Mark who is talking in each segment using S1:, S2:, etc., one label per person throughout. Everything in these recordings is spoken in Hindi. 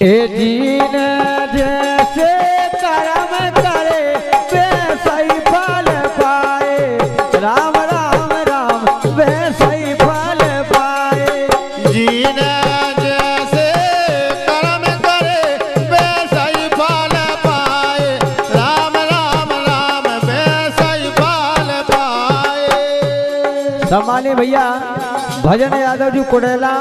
S1: ए जीन जैसे कर्म करे वैसा ही फल पाए, राम राम राम वैसा ही फल पाए।
S2: जीन जैसे कर्म करे वैसा ही फल पाए, राम राम राम वैसा ही फल पाए।
S1: सम्मानीय भैया भजन यादव जी कुड़ेला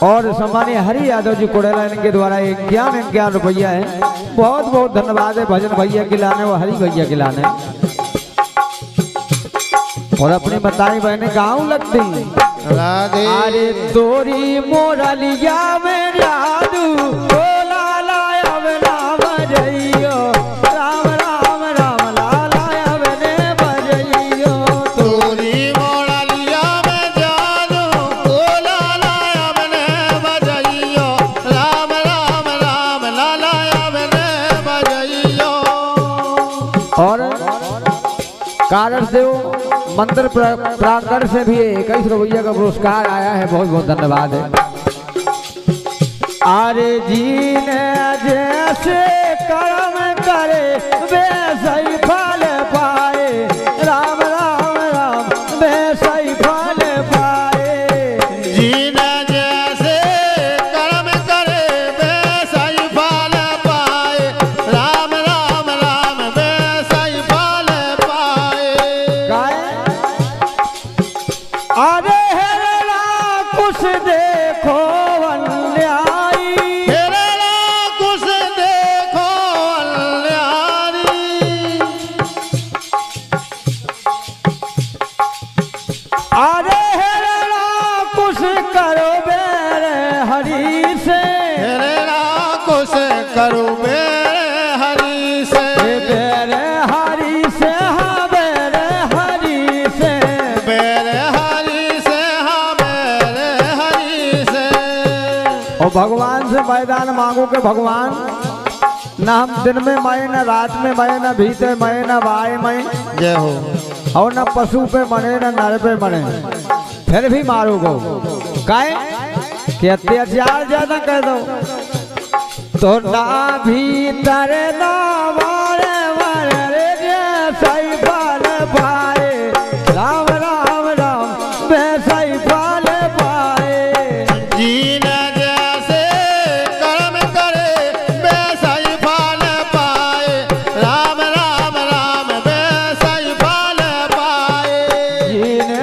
S1: और सम्मानीय हरि यादव जी कुड़ेला, इनके द्वारा 51 रुपया है। बहुत बहुत धन्यवाद है भजन भैया के लाने और हरि भैया के लाने। और अपनी बताई बहने गाँव लगती
S2: राधे
S1: अरे तोरी मोरलिया में जादू बोला लाया नाम जइयो, राम राम राम लाया ने बजइयो।
S2: तोरी मोरलिया में जादू बोला लाया ने बजइयो, राम राम राम लाया ने बजइयो।
S1: और कारण देव मंदिर प्रांगण से भी 21 रुपया का पुरस्कार आया है। बहुत बहुत धन्यवाद है। अरे जीन जैसे कर्म करे वैसा ही फल पाए, राम राम राम वैसा ही फल पाए।
S2: जीन जैसे कर्म करे वैसा ही फल पाए, राम राम राम वैसा ही फल पाए।
S1: अरे हेरा कुछ देखो अन्यायी,
S2: हेरा कुछ देखो अन्यारी।
S1: अरे हेरा कुछ करो बेरे हरि से,
S2: हेरा कुछ करो मेरे हरि से,
S1: बेरे हरि से हाँ बेरे हरि से,
S2: मेरे हरि से हाँ मेरे हरि से।
S1: और भगवान से मैदान मांगो के भगवान न हम दिन में मए न रात में मए न भीतर मए न बाय मए,
S2: जय हो।
S1: और न पशु पे मरे न नर पे मरे, फिर भी मारो गो काहे कि अत्याचार ज्यादा कर दो तो ना भीतर ना मारे मारे रे जैसा ही फल पाए, राम राम राम वैसा ही फल पाए।
S2: जीन जैसे कर्म करे वैसा ही फल पाए, राम राम राम वैसा ही फल पाए।
S1: जीन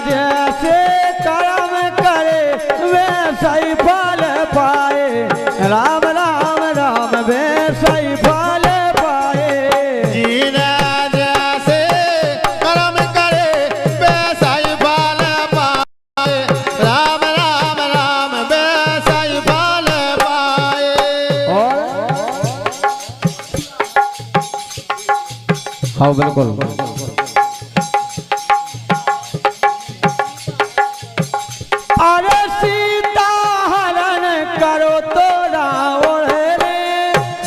S1: जैसे कर्म करे वैसा ही फल पाए, राम राम राम वैसा ही फल पाए।
S2: जीन जैसे कर्म करे वैसा ही फल पाए, राम राम राम वैसा ही फल पाए।
S1: और हाँ बिल्कुल अरे सीता हरण करो तो रावण ने,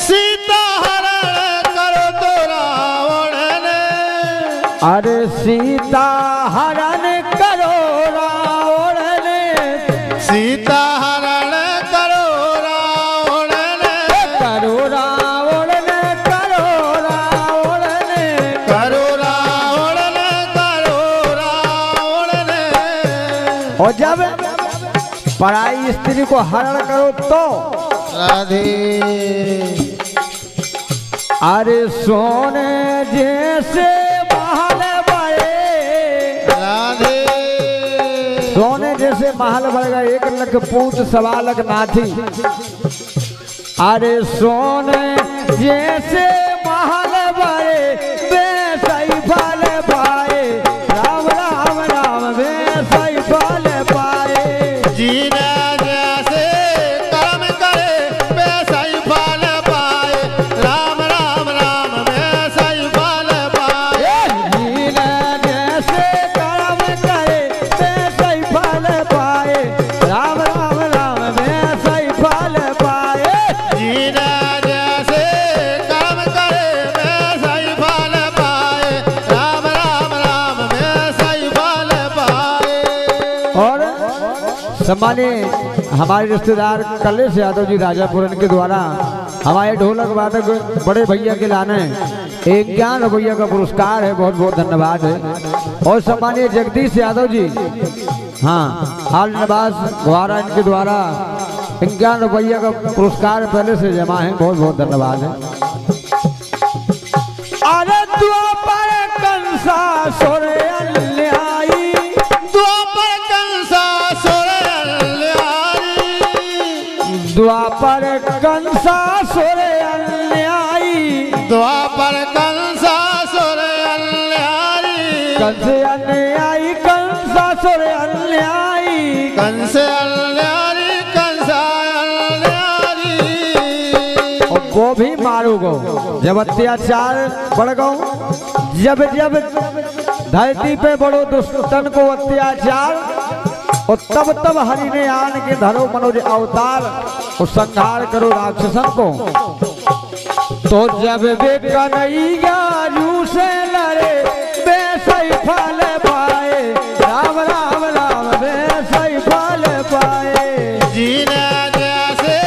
S2: सीता हरण करो तो रावण ने,
S1: अरे सीता हरण करो रावण ने,
S2: सीता हरण करो रावण ने,
S1: करो रावण ने, करो रावण ने,
S2: करो रावण ने, करो रावण ने।
S1: और जब पराई स्त्री को हरण करो तो
S2: राधे
S1: अरे सोने जैसे महल बड़े,
S2: राधे
S1: सोने जैसे महल बढ़ेगा 1 लाख पूत 1.25 लाख नाथी। अरे सोने जैसे महल बड़े वैसा ही फल पाए, राम राम राम वैसा ही फल पाए।
S2: जीन जैसे कर्म करे वैसा ही फल पाए, राम राम राम वैसा ही फल पाए।
S1: जीन जैसे कर्म करे वैसा ही फल पाए, राम राम राम वैसा ही फल पाए।
S2: जीन जैसे कर्म करे
S1: सम्मानीय हमारे रिश्तेदार कलेश यादव जी राजापुरन के द्वारा हमारे ढोलक वादक बड़े भैया के लाने 51 रुपया का पुरस्कार है, बहुत बहुत धन्यवाद है। और सम्मानीय जगदीश यादव जी, हाँ, हाल निवास द्वारा इनके द्वारा 51 रुपया का पुरस्कार पहले से जमा है, बहुत बहुत धन्यवाद है। अरे द्वापर कंसा सोरे अन्यायी,
S2: द्वापर कंसा सोरे अन्यायी,
S1: द्वापर कंसा सोरे अन्यायी,
S2: द्वापर कंसा सोरे अन्यायी,
S1: कंसे अन्यायी कंसा सोरे अन्यायी,
S2: कंसे अन्यायी, कंसा अन्यायी।
S1: और वो भी मारू गो जब अत्याचार बढ़ गो, जब जब धरती पे बड़ो दुष्टन को अत्याचार, और तब तब हरि ने आन के धरो मनोज अवतार और संहार करो राक्षसन को। तो जब वे कन्हैया रू से लड़े बेसई फल पाए, राम राम राम बेसई फल पाए।
S2: जीने जैसे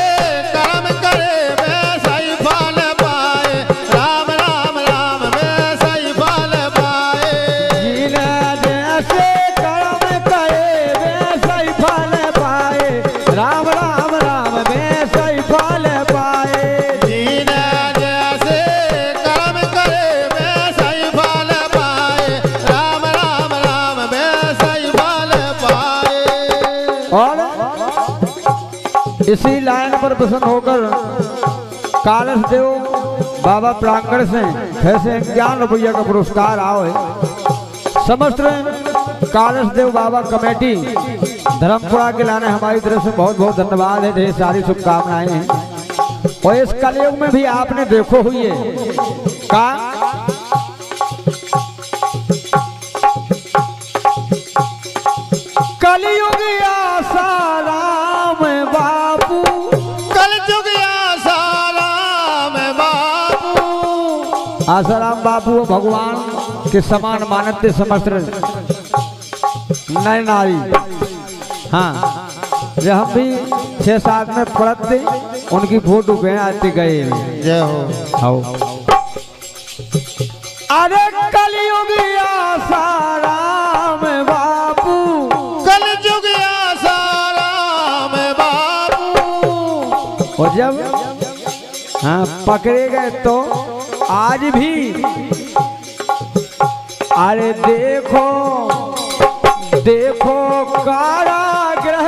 S2: कर्म करे वैसा ही फल पाए, राम राम राम वैसा ही फल पाए।
S1: जीने जैसे कर्म करे वैसा ही फल पाए, राम राम राम वैसा ही फल पाए।
S2: जीने जैसे कर्म करे वैसा ही फल पाए, राम राम राम वैसा ही फल पाए।
S1: और इसी लाइन पर प्रसन्न होकर कालस देव बाबा प्रांगण से ऐसे 51 रुपया का पुरस्कार आओ है। समस्त कालस देव बाबा कमेटी धर्मपुरा के लाने हमारी तरफ से बहुत बहुत धन्यवाद है, ढेर सारी शुभकामनाएं हैं। और इस कलयुग में भी आपने देखो हुई है का कलयुग आसाराम बापू,
S2: कल जुग आसाराम बाबू,
S1: आसाराम बापू भगवान के समान मानते समस्त नए नारी। हाँ, जब हम भी 6-7 में पढ़ते उनकी फोटो पे आते गए।
S2: जय हो।
S1: आओ। अरे कलयुग आसाराम बापू,
S2: कल जुग आसाराम बाबू।
S1: और जब हाँ पकड़े गए तो आज भी अरे देखो देखो कारागृह